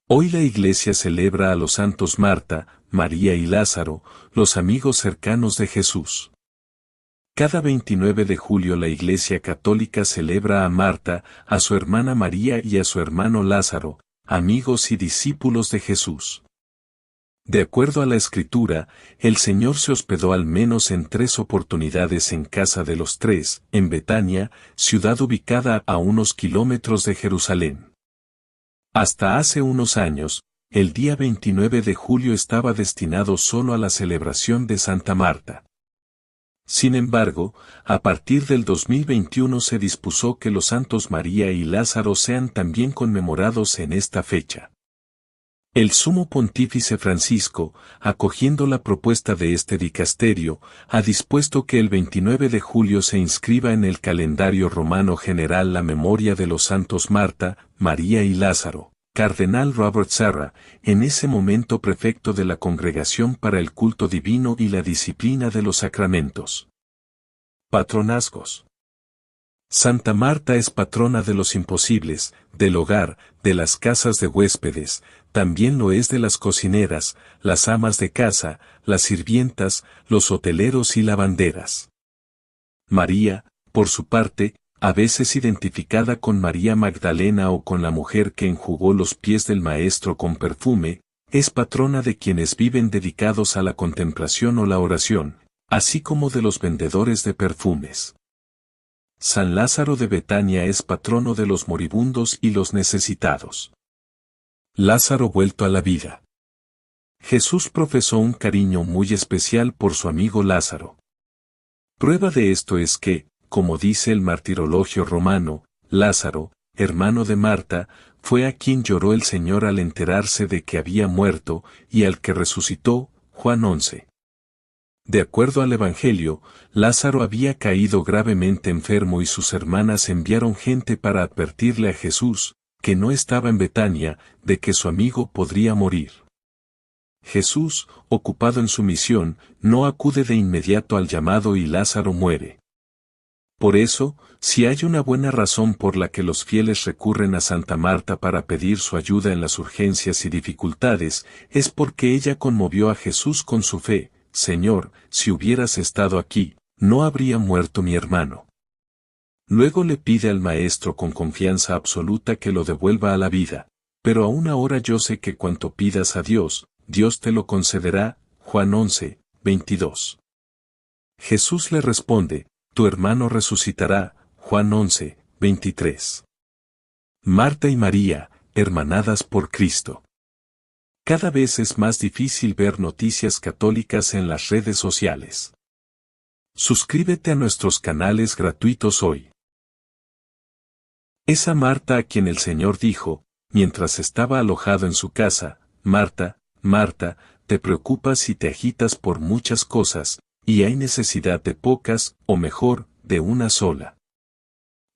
Hoy la Iglesia celebra a los santos Marta, María y Lázaro, los amigos cercanos de Jesús. Cada 29 de julio la Iglesia Católica celebra a Marta, a su hermana María y a su hermano Lázaro, amigos y discípulos de Jesús. De acuerdo a la Escritura, el Señor se hospedó al menos en 3 oportunidades en casa de los tres, en Betania, ciudad ubicada a unos kilómetros de Jerusalén. Hasta hace unos años, el día 29 de julio estaba destinado solo a la celebración de Santa Marta. Sin embargo, a partir del 2021 se dispuso que los santos María y Lázaro sean también conmemorados en esta fecha. El Sumo Pontífice Francisco, acogiendo la propuesta de este dicasterio, ha dispuesto que el 29 de julio se inscriba en el calendario romano general la memoria de los santos Marta, María y Lázaro. Cardenal Robert Sarra, en ese momento prefecto de la Congregación para el Culto Divino y la Disciplina de los Sacramentos. Patronazgos. Santa Marta es patrona de los imposibles, del hogar, de las casas de huéspedes, también lo es de las cocineras, las amas de casa, las sirvientas, los hoteleros y lavanderas. María, por su parte, a veces identificada con María Magdalena o con la mujer que enjugó los pies del Maestro con perfume, es patrona de quienes viven dedicados a la contemplación o la oración, así como de los vendedores de perfumes. San Lázaro de Betania es patrono de los moribundos y los necesitados. Lázaro vuelto a la vida. Jesús profesó un cariño muy especial por su amigo Lázaro. Prueba de esto es que, como dice el martirologio romano, Lázaro, hermano de Marta, fue a quien lloró el Señor al enterarse de que había muerto, y al que resucitó, Juan 11. De acuerdo al Evangelio, Lázaro había caído gravemente enfermo y sus hermanas enviaron gente para advertirle a Jesús, que no estaba en Betania, de que su amigo podría morir. Jesús, ocupado en su misión, no acude de inmediato al llamado y Lázaro muere. Por eso, si hay una buena razón por la que los fieles recurren a Santa Marta para pedir su ayuda en las urgencias y dificultades, es porque ella conmovió a Jesús con su fe. Señor, si hubieras estado aquí, no habría muerto mi hermano. Luego le pide al Maestro con confianza absoluta que lo devuelva a la vida, pero aún ahora yo sé que cuanto pidas a Dios, Dios te lo concederá. Juan 11, 22. Jesús le responde, tu hermano resucitará. Juan 11, 23. Marta y María, hermanadas por Cristo. Cada vez es más difícil ver noticias católicas en las redes sociales. Suscríbete a nuestros canales gratuitos hoy. Esa Marta a quien el Señor dijo, mientras estaba alojado en su casa, Marta, Marta, te preocupas y te agitas por muchas cosas, y hay necesidad de pocas, o mejor, de una sola.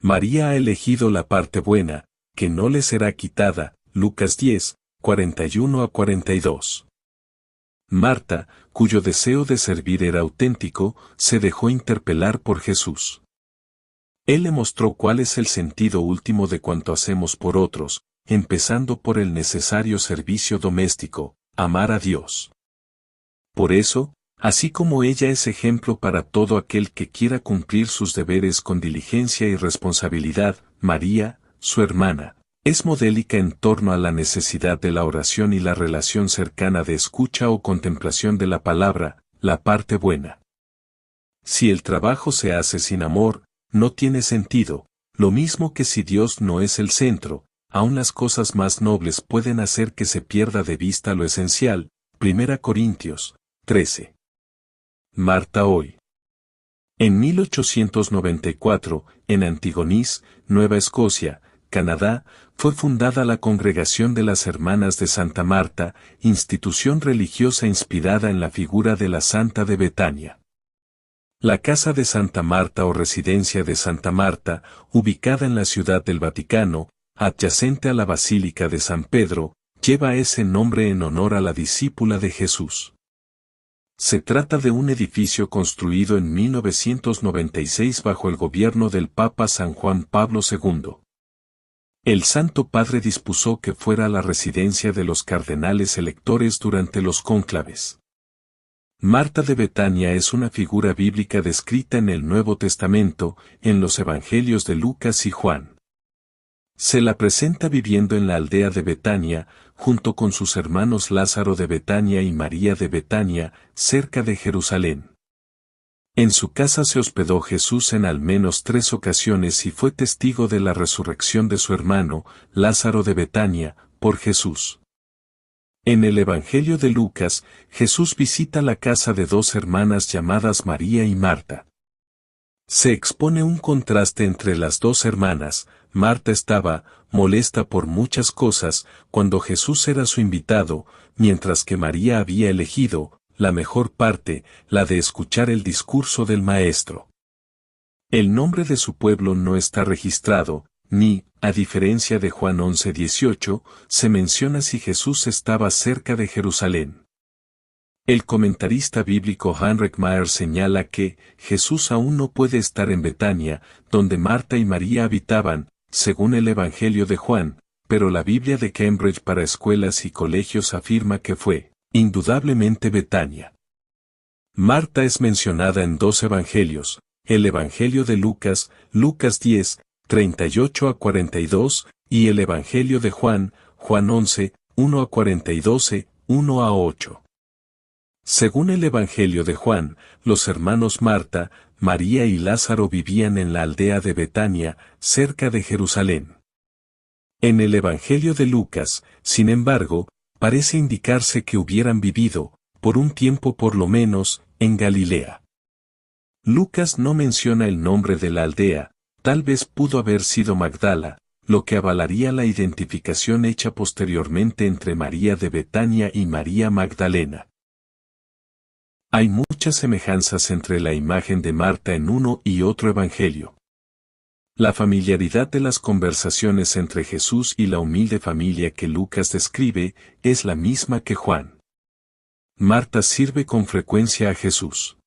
María ha elegido la parte buena, que no le será quitada. Lucas 10, 41 a 42. Marta, cuyo deseo de servir era auténtico, se dejó interpelar por Jesús. Él le mostró cuál es el sentido último de cuanto hacemos por otros, empezando por el necesario servicio doméstico, amar a Dios. Por eso, así como ella es ejemplo para todo aquel que quiera cumplir sus deberes con diligencia y responsabilidad, María, su hermana, es modélica en torno a la necesidad de la oración y la relación cercana de escucha o contemplación de la palabra, la parte buena. Si el trabajo se hace sin amor, no tiene sentido, lo mismo que si Dios no es el centro, aun las cosas más nobles pueden hacer que se pierda de vista lo esencial. 1 Corintios 13. Marta hoy. En 1894, en Antigonish, Nueva Escocia, Canadá, fue fundada la Congregación de las Hermanas de Santa Marta, institución religiosa inspirada en la figura de la Santa de Betania. La Casa de Santa Marta o Residencia de Santa Marta, ubicada en la Ciudad del Vaticano, adyacente a la Basílica de San Pedro, lleva ese nombre en honor a la discípula de Jesús. Se trata de un edificio construido en 1996 bajo el gobierno del Papa San Juan Pablo II. El Santo Padre dispuso que fuera la residencia de los cardenales electores durante los cónclaves. Marta de Betania es una figura bíblica descrita en el Nuevo Testamento, en los Evangelios de Lucas y Juan. Se la presenta viviendo en la aldea de Betania, junto con sus hermanos Lázaro de Betania y María de Betania, cerca de Jerusalén. En su casa se hospedó Jesús en al menos 3 ocasiones y fue testigo de la resurrección de su hermano, Lázaro de Betania, por Jesús. En el Evangelio de Lucas, Jesús visita la casa de 2 hermanas llamadas María y Marta. Se expone un contraste entre las 2 hermanas. Marta estaba molesta por muchas cosas cuando Jesús era su invitado, mientras que María había elegido la mejor parte, la de escuchar el discurso del Maestro. El nombre de su pueblo no está registrado, ni, a diferencia de Juan 11:18, se menciona si Jesús estaba cerca de Jerusalén. El comentarista bíblico Heinrich Mayer señala que Jesús aún no puede estar en Betania, donde Marta y María habitaban, según el Evangelio de Juan, pero la Biblia de Cambridge para escuelas y colegios afirma que fue, indudablemente, Betania. Marta es mencionada en 2 evangelios, el Evangelio de Lucas, Lucas 10, 38 a 42, y el Evangelio de Juan, Juan 11, 1 a 42, 1 a 8. Según el Evangelio de Juan, los hermanos Marta, María y Lázaro vivían en la aldea de Betania, cerca de Jerusalén. En el Evangelio de Lucas, sin embargo, parece indicarse que hubieran vivido, por un tiempo por lo menos, en Galilea. Lucas no menciona el nombre de la aldea, tal vez pudo haber sido Magdala, lo que avalaría la identificación hecha posteriormente entre María de Betania y María Magdalena. Hay muchas semejanzas entre la imagen de Marta en uno y otro evangelio. La familiaridad de las conversaciones entre Jesús y la humilde familia que Lucas describe es la misma que Juan. Marta sirve con frecuencia a Jesús.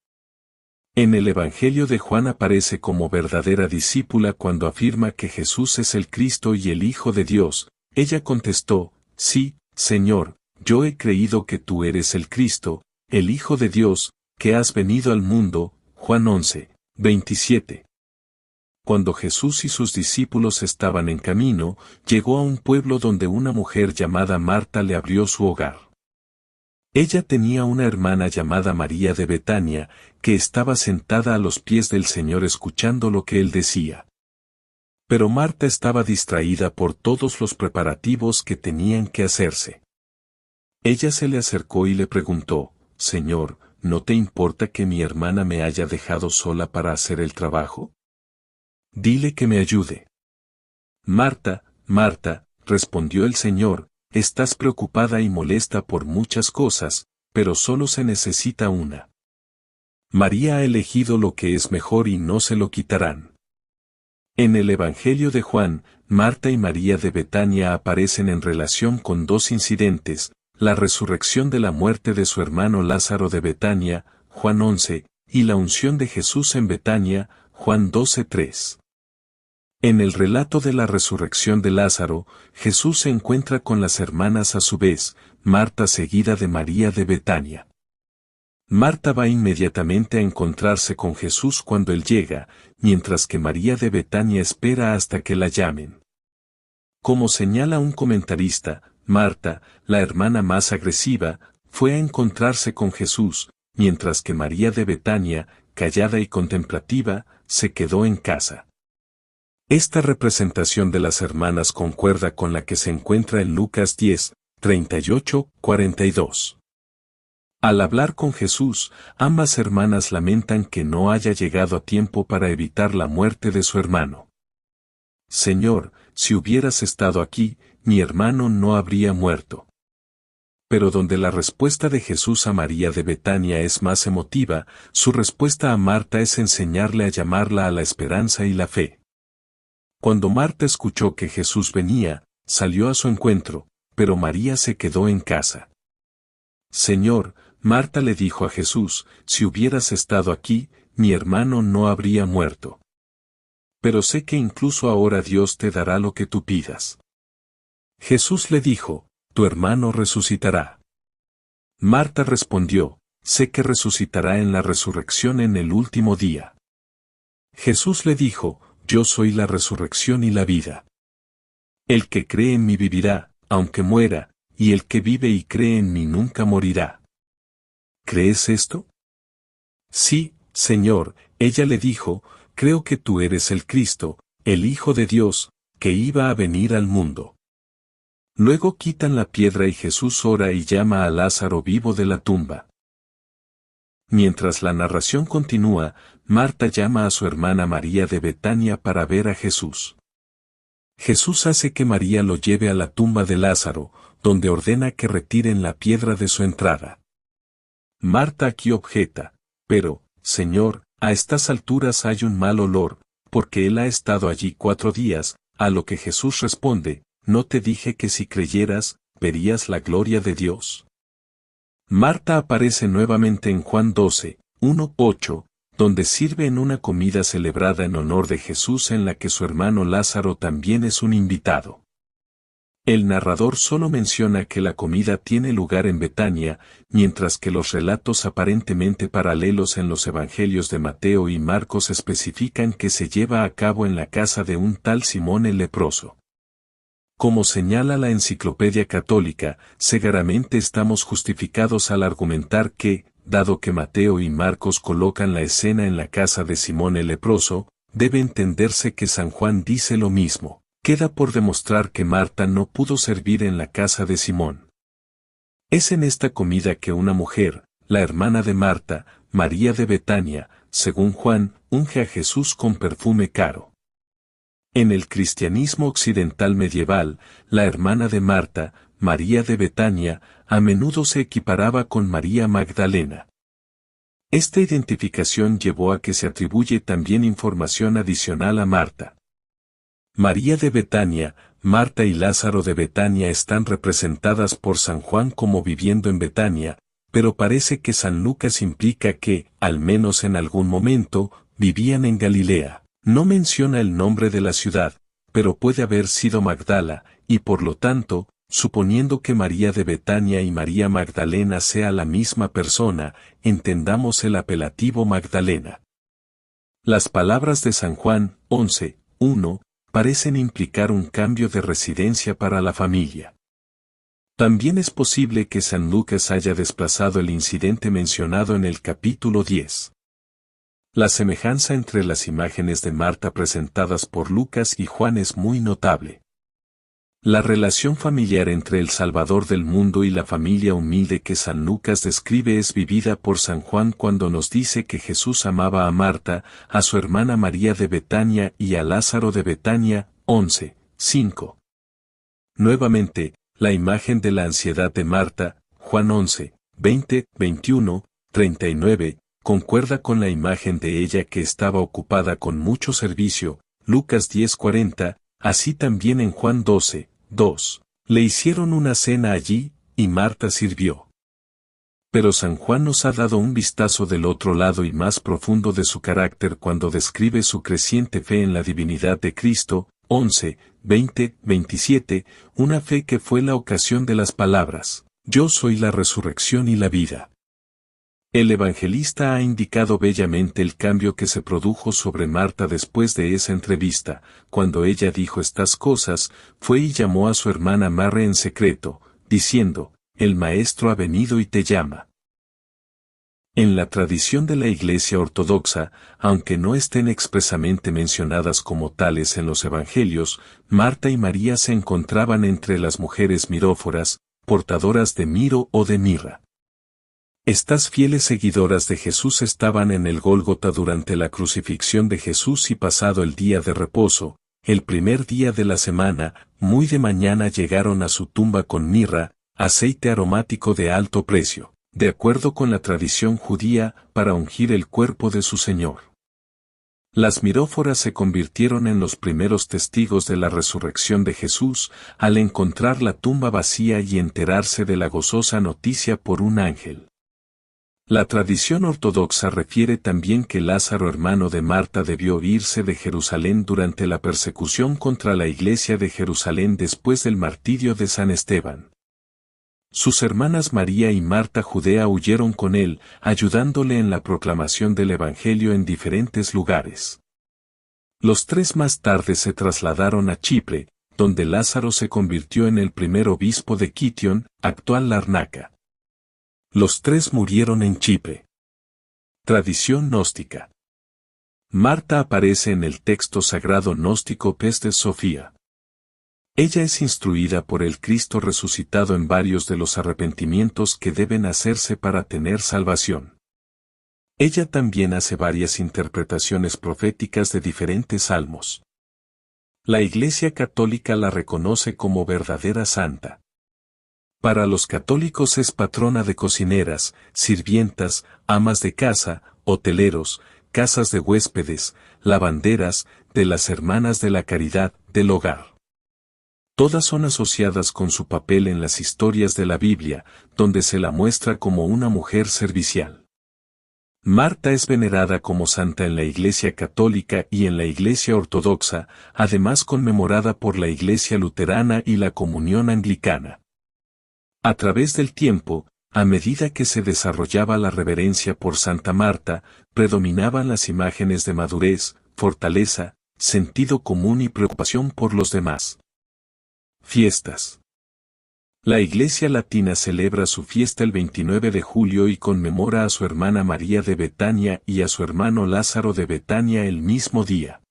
En el Evangelio de Juan aparece como verdadera discípula cuando afirma que Jesús es el Cristo y el Hijo de Dios. Ella contestó, sí, Señor, yo he creído que tú eres el Cristo, el Hijo de Dios, que has venido al mundo. Juan 11, 27. Cuando Jesús y sus discípulos estaban en camino, llegó a un pueblo donde una mujer llamada Marta le abrió su hogar. Ella tenía una hermana llamada María de Betania, que estaba sentada a los pies del Señor escuchando lo que él decía. Pero Marta estaba distraída por todos los preparativos que tenían que hacerse. Ella se le acercó y le preguntó, Señor, ¿no te importa que mi hermana me haya dejado sola para hacer el trabajo? Dile que me ayude. Marta, Marta, respondió el Señor, estás preocupada y molesta por muchas cosas, pero solo se necesita una. María ha elegido lo que es mejor y no se lo quitarán. En el Evangelio de Juan, Marta y María de Betania aparecen en relación con 2 incidentes, la resurrección de la muerte de su hermano Lázaro de Betania, Juan 11, y la unción de Jesús en Betania, Juan 12:3. En el relato de la resurrección de Lázaro, Jesús se encuentra con las hermanas a su vez, Marta seguida de María de Betania. Marta va inmediatamente a encontrarse con Jesús cuando él llega, mientras que María de Betania espera hasta que la llamen. Como señala un comentarista, Marta, la hermana más agresiva, fue a encontrarse con Jesús, mientras que María de Betania, callada y contemplativa, se quedó en casa. Esta representación de las hermanas concuerda con la que se encuentra en Lucas 10, 38-42. Al hablar con Jesús, ambas hermanas lamentan que no haya llegado a tiempo para evitar la muerte de su hermano. Señor, si hubieras estado aquí, mi hermano no habría muerto. Pero donde la respuesta de Jesús a María de Betania es más emotiva, su respuesta a Marta es enseñarle a llamarla a la esperanza y la fe. Cuando Marta escuchó que Jesús venía, salió a su encuentro, pero María se quedó en casa. Señor, Marta le dijo a Jesús, si hubieras estado aquí, mi hermano no habría muerto. pero sé que incluso ahora Dios te dará lo que tú pidas. Jesús le dijo, tu hermano resucitará. Marta respondió, sé que resucitará en la resurrección en el último día. Jesús le dijo, yo soy la resurrección y la vida. El que cree en mí vivirá, aunque muera, y el que vive y cree en mí nunca morirá. ¿Crees esto? Sí, Señor, ella le dijo, creo que tú eres el Cristo, el Hijo de Dios, que iba a venir al mundo. Luego quitan la piedra y Jesús ora y llama a Lázaro vivo de la tumba. Mientras la narración continúa, Marta llama a su hermana María de Betania para ver a Jesús. Jesús hace que María lo lleve a la tumba de Lázaro, donde ordena que retiren la piedra de su entrada. Marta aquí objeta, pero, Señor, a estas alturas hay un mal olor, porque él ha estado allí 4 días, a lo que Jesús responde, ¿no te dije que si creyeras, verías la gloria de Dios? Marta aparece nuevamente en Juan 12, 1-8, donde sirve en una comida celebrada en honor de Jesús en la que su hermano Lázaro también es un invitado. El narrador solo menciona que la comida tiene lugar en Betania, mientras que los relatos aparentemente paralelos en los evangelios de Mateo y Marcos especifican que se lleva a cabo en la casa de un tal Simón el leproso. Como señala la Enciclopedia Católica, seguramente estamos justificados al argumentar que, dado que Mateo y Marcos colocan la escena en la casa de Simón el leproso, debe entenderse que San Juan dice lo mismo. Queda por demostrar que Marta no pudo servir en la casa de Simón. Es en esta comida que una mujer, la hermana de Marta, María de Betania, según Juan, unge a Jesús con perfume caro. En el cristianismo occidental medieval, la hermana de Marta, María de Betania, a menudo se equiparaba con María Magdalena. Esta identificación llevó a que se atribuye también información adicional a Marta. María de Betania, Marta y Lázaro de Betania están representadas por San Juan como viviendo en Betania, pero parece que San Lucas implica que, al menos en algún momento, vivían en Galilea. No menciona el nombre de la ciudad, pero puede haber sido Magdala, y por lo tanto, suponiendo que María de Betania y María Magdalena sea la misma persona, entendamos el apelativo Magdalena. Las palabras de San Juan, 11:1, parecen implicar un cambio de residencia para la familia. También es posible que San Lucas haya desplazado el incidente mencionado en el capítulo 10. La semejanza entre las imágenes de Marta presentadas por Lucas y Juan es muy notable. La relación familiar entre el Salvador del mundo y la familia humilde que San Lucas describe es vivida por San Juan cuando nos dice que Jesús amaba a Marta, a su hermana María de Betania y a Lázaro de Betania, 11:5. Nuevamente, la imagen de la ansiedad de Marta, Juan 11, 20, 21, 39, concuerda con la imagen de ella que estaba ocupada con mucho servicio, Lucas 10:40, así también en Juan 12:2. Le hicieron una cena allí, y Marta sirvió. Pero San Juan nos ha dado un vistazo del otro lado y más profundo de su carácter cuando describe su creciente fe en la divinidad de Cristo, 11, 20, 27, una fe que fue la ocasión de las palabras, yo soy la resurrección y la vida. El evangelista ha indicado bellamente el cambio que se produjo sobre Marta después de esa entrevista. Cuando ella dijo estas cosas, fue y llamó a su hermana Mary en secreto, diciendo, el Maestro ha venido y te llama. En la tradición de la Iglesia Ortodoxa, aunque no estén expresamente mencionadas como tales en los evangelios, Marta y María se encontraban entre las mujeres miróforas, portadoras de miro o de mirra. Estas fieles seguidoras de Jesús estaban en el Gólgota durante la crucifixión de Jesús y pasado el día de reposo, el primer día de la semana, muy de mañana llegaron a su tumba con mirra, aceite aromático de alto precio, de acuerdo con la tradición judía, para ungir el cuerpo de su Señor. Las miróforas se convirtieron en los primeros testigos de la resurrección de Jesús, al encontrar la tumba vacía y enterarse de la gozosa noticia por un ángel. La tradición ortodoxa refiere también que Lázaro, hermano de Marta, debió irse de Jerusalén durante la persecución contra la iglesia de Jerusalén después del martirio de San Esteban. Sus hermanas María y Marta Judea huyeron con él, ayudándole en la proclamación del Evangelio en diferentes lugares. Los tres más tarde se trasladaron a Chipre, donde Lázaro se convirtió en el primer obispo de Kitión, actual Larnaca. Los tres murieron en Chipre. Tradición gnóstica. Marta aparece en el texto sagrado gnóstico Pestes Sofía. Ella es instruida por el Cristo resucitado en varios de los arrepentimientos que deben hacerse para tener salvación. Ella también hace varias interpretaciones proféticas de diferentes salmos. La Iglesia Católica la reconoce como verdadera santa. Para los católicos es patrona de cocineras, sirvientas, amas de casa, hoteleros, casas de huéspedes, lavanderas, de las hermanas de la caridad, del hogar. Todas son asociadas con su papel en las historias de la Biblia, donde se la muestra como una mujer servicial. Marta es venerada como santa en la Iglesia Católica y en la Iglesia Ortodoxa, además conmemorada por la Iglesia Luterana y la Comunión Anglicana. A través del tiempo, a medida que se desarrollaba la reverencia por Santa Marta, predominaban las imágenes de madurez, fortaleza, sentido común y preocupación por los demás. Fiestas. La Iglesia Latina celebra su fiesta el 29 de julio y conmemora a su hermana María de Betania y a su hermano Lázaro de Betania el mismo día.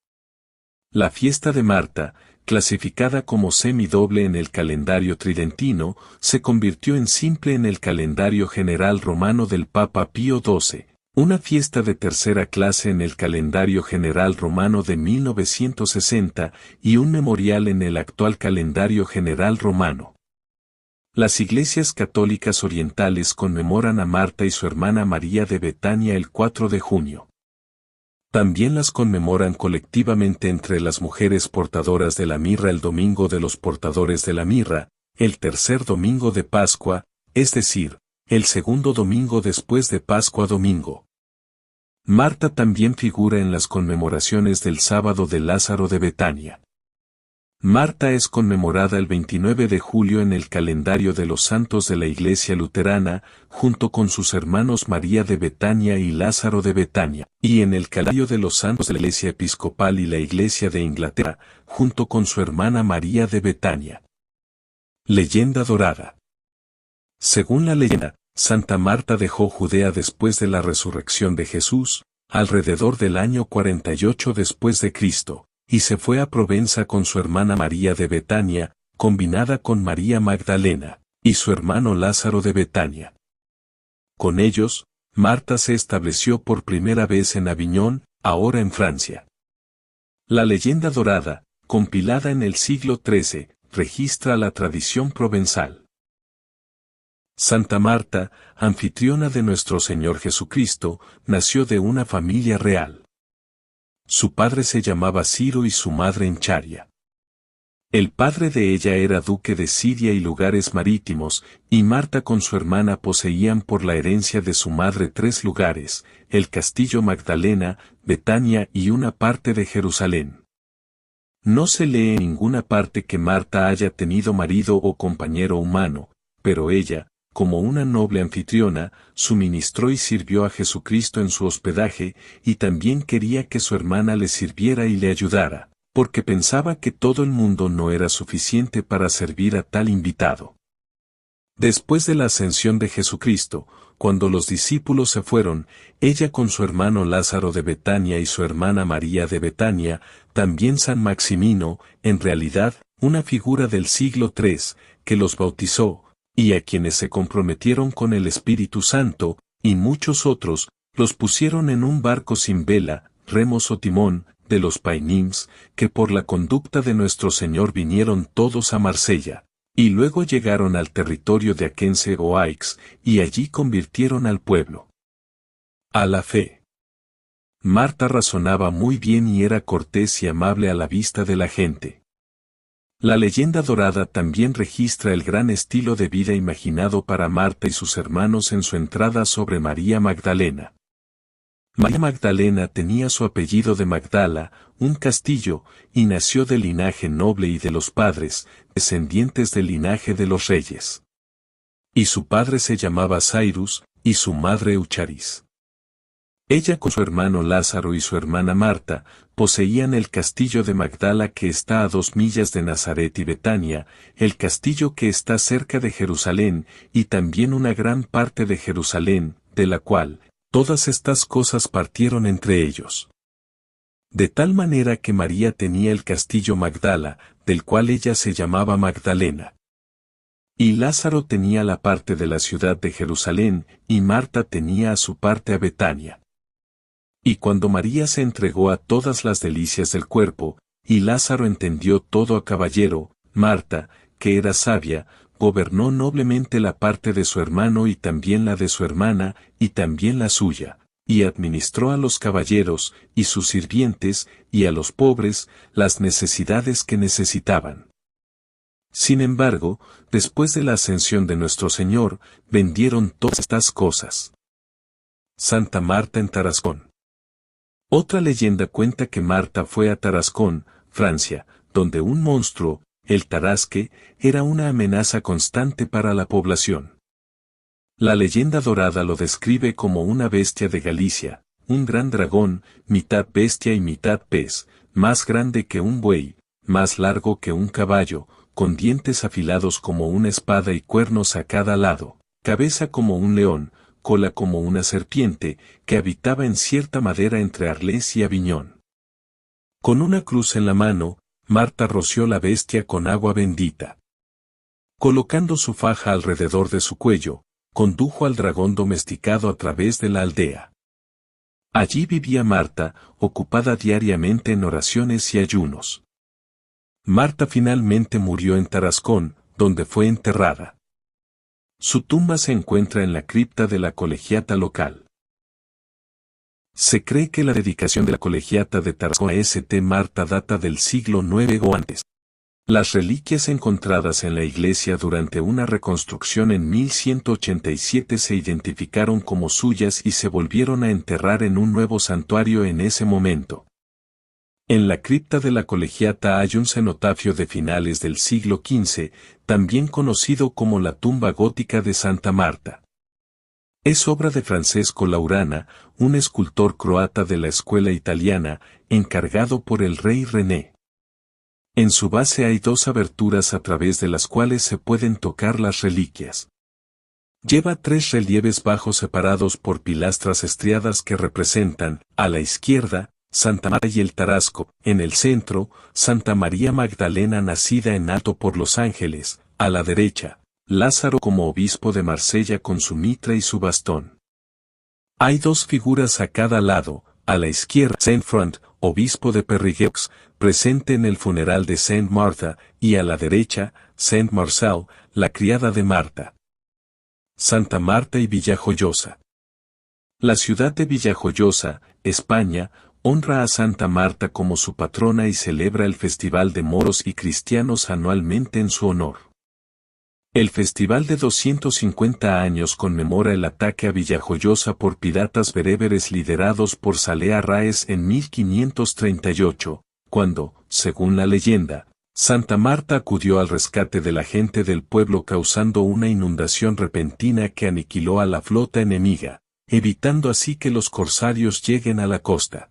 La fiesta de Marta, clasificada como semidoble en el calendario tridentino, se convirtió en simple en el calendario general romano del Papa Pío XII, una fiesta de tercera clase en el calendario general romano de 1960 y un memorial en el actual calendario general romano. Las iglesias católicas orientales conmemoran a Marta y su hermana María de Betania el 4 de junio. También las conmemoran colectivamente entre las mujeres portadoras de la mirra el domingo de los portadores de la mirra, el tercer domingo de Pascua, es decir, el segundo domingo después de Pascua domingo. Marta también figura en las conmemoraciones del sábado de Lázaro de Betania. Marta es conmemorada el 29 de julio en el calendario de los santos de la Iglesia Luterana, junto con sus hermanos María de Betania y Lázaro de Betania, y en el calendario de los santos de la Iglesia Episcopal y la Iglesia de Inglaterra, junto con su hermana María de Betania. Leyenda dorada. Según la leyenda, Santa Marta dejó Judea después de la resurrección de Jesús, alrededor del año 48 después de Cristo. Y se fue a Provenza con su hermana María de Betania, combinada con María Magdalena, y su hermano Lázaro de Betania. Con ellos, Marta se estableció por primera vez en Aviñón, ahora en Francia. La leyenda dorada, compilada en el siglo XIII, registra la tradición provenzal. Santa Marta, anfitriona de nuestro Señor Jesucristo, nació de una familia real. Su padre se llamaba Ciro y su madre Encharia. El padre de ella era duque de Siria y lugares marítimos, y Marta con su hermana poseían por la herencia de su madre 3 lugares, el castillo Magdalena, Betania y una parte de Jerusalén. No se lee en ninguna parte que Marta haya tenido marido o compañero humano, pero ella, como una noble anfitriona, suministró y sirvió a Jesucristo en su hospedaje, y también quería que su hermana le sirviera y le ayudara, porque pensaba que todo el mundo no era suficiente para servir a tal invitado. Después de la ascensión de Jesucristo, cuando los discípulos se fueron, ella con su hermano Lázaro de Betania y su hermana María de Betania, también San Maximino, en realidad, una figura del siglo III, que los bautizó, y a quienes se comprometieron con el Espíritu Santo, y muchos otros, los pusieron en un barco sin vela, remos o timón, de los Painims, que por la conducta de nuestro Señor vinieron todos a Marsella, y luego llegaron al territorio de Aquense o Aix, y allí convirtieron al pueblo a la fe. Marta razonaba muy bien y era cortés y amable a la vista de la gente. La leyenda dorada también registra el gran estilo de vida imaginado para Marta y sus hermanos en su entrada sobre María Magdalena. María Magdalena tenía su apellido de Magdala, un castillo, y nació del linaje noble y de los padres, descendientes del linaje de los reyes. Y su padre se llamaba Cyrus, y su madre Eucharis. Ella con su hermano Lázaro y su hermana Marta, poseían el castillo de Magdala que está a 2 millas de Nazaret y Betania, el castillo que está cerca de Jerusalén, y también una gran parte de Jerusalén, de la cual, todas estas cosas partieron entre ellos. De tal manera que María tenía el castillo Magdala, del cual ella se llamaba Magdalena. Y Lázaro tenía la parte de la ciudad de Jerusalén, y Marta tenía a su parte a Betania. Y cuando María se entregó a todas las delicias del cuerpo, y Lázaro entendió todo a caballero, Marta, que era sabia, gobernó noblemente la parte de su hermano y también la de su hermana, y también la suya, y administró a los caballeros, y sus sirvientes, y a los pobres, las necesidades que necesitaban. Sin embargo, después de la ascensión de nuestro Señor, vendieron todas estas cosas. Santa Marta en Tarascón. Otra leyenda cuenta que Marta fue a Tarascón, Francia, donde un monstruo, el tarasque, era una amenaza constante para la población. La leyenda dorada lo describe como una bestia de Galicia, un gran dragón, mitad bestia y mitad pez, más grande que un buey, más largo que un caballo, con dientes afilados como una espada y cuernos a cada lado, cabeza como un león, cola como una serpiente, que habitaba en cierta madera entre Arles y Aviñón. Con una cruz en la mano, Marta roció la bestia con agua bendita. Colocando su faja alrededor de su cuello, condujo al dragón domesticado a través de la aldea. Allí vivía Marta, ocupada diariamente en oraciones y ayunos. Marta finalmente murió en Tarascón, donde fue enterrada. Su tumba se encuentra en la cripta de la colegiata local. Se cree que la dedicación de la colegiata de Tarascón a St. Marta data del siglo IX o antes. Las reliquias encontradas en la iglesia durante una reconstrucción en 1187 se identificaron como suyas y se volvieron a enterrar en un nuevo santuario en ese momento. En la cripta de la colegiata hay un cenotafio de finales del siglo XV, también conocido como la tumba gótica de Santa Marta. Es obra de Francesco Laurana, un escultor croata de la escuela italiana, encargado por el rey René. En su base hay 2 aberturas a través de las cuales se pueden tocar las reliquias. Lleva 3 relieves bajos separados por pilastras estriadas que representan, a la izquierda, Santa Marta y el Tarasco, en el centro, Santa María Magdalena nacida en alto por los ángeles, a la derecha, Lázaro como obispo de Marsella con su mitra y su bastón. Hay 2 figuras a cada lado, a la izquierda Saint Front, obispo de Périgueux, presente en el funeral de Saint Martha, y a la derecha, Saint Marcel, la criada de Marta. Santa Marta y Villajoyosa. La ciudad de Villajoyosa, España, honra a Santa Marta como su patrona y celebra el Festival de Moros y Cristianos anualmente en su honor. El festival de 250 años conmemora el ataque a Villajoyosa por piratas bereberes liderados por Saleh Arraez en 1538, cuando, según la leyenda, Santa Marta acudió al rescate de la gente del pueblo causando una inundación repentina que aniquiló a la flota enemiga, evitando así que los corsarios lleguen a la costa.